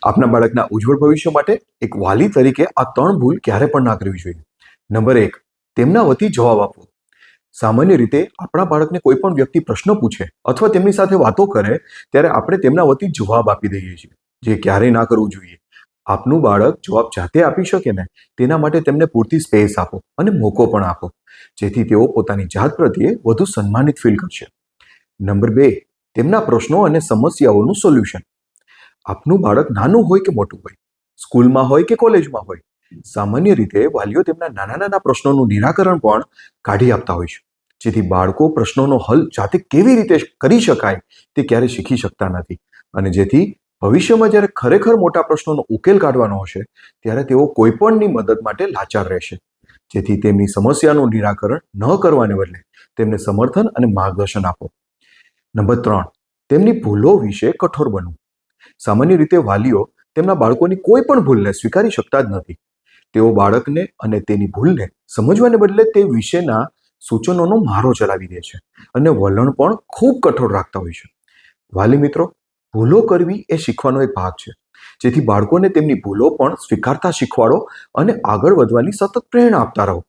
આપના બાળકના ઉજ્જવળ ભવિષ્ય માટે એક વાલી તરીકે આ 3 ભૂલ ક્યારે પણ ના કરવી જોઈએ. નંબર 1, તેમના વતી જવાબ આપવો. સામાન્ય રીતે આપણા બાળકને કોઈ પણ વ્યક્તિ પ્રશ્ન પૂછે અથવા તેમની સાથે વાતો કરે ત્યારે આપણે તેમના વતી જવાબ આપી દઈએ છીએ, જે ક્યારેય ના કરવું જોઈએ. આપનું બાળક જવાબ જાતે આપી શકે ને તેના માટે તેમને પૂરતી સ્પેસ આપો અને મોકો પણ આપો, જેથી તેઓ પોતાની જાત પ્રત્યે વધુ સન્માનિત ફીલ કરશે. નંબર 2, તેમના પ્રશ્નો અને સમસ્યાઓનું સોલ્યુશન. આપનું બાળક નાનું હોય કે મોટું હોય, સ્કૂલમાં હોય કે કોલેજમાં હોય, સામાન્ય રીતે વાલીઓ તેમના નાના નાના પ્રશ્નોનું નિરાકરણ પણ કાઢી આપતા હોય છે, જેથી બાળકો પ્રશ્નોનો હલ જાતે કેવી રીતે કરી શકાય તે ક્યારે શીખી શકતા નથી, અને જેથી ભવિષ્યમાં જ્યારે ખરેખર મોટા પ્રશ્નોનો ઉકેલ કાઢવાનો હશે ત્યારે તેઓ કોઈપણની મદદ માટે લાચાર રહેશે. જેથી તેમની સમસ્યાનું નિરાકરણ ન કરવાને બદલે તેમને સમર્થન અને માર્ગદર્શન આપો. નંબર 3, તેમની ભૂલો વિશે કઠોર બનવું. સામાન્ય રીતે વાલીઓ તેમના બાળકોની કોઈ પણ ભૂલને સ્વીકારી શકતા જ નથી. તેઓ બાળકને અને તેની ભૂલને સમજવાને બદલે તે વિશેના સૂચનોનો મારો ચલાવી દે છે અને વલણ પણ ખૂબ કઠોર રાખતા હોય છે. વાલી મિત્રો, ભૂલો કરવી એ શીખવાનો એક ભાગ છે, જેથી બાળકોને તેમની ભૂલો પણ સ્વીકારતા શીખવાડો અને આગળ વધવાની સતત પ્રેરણા આપતા રહો.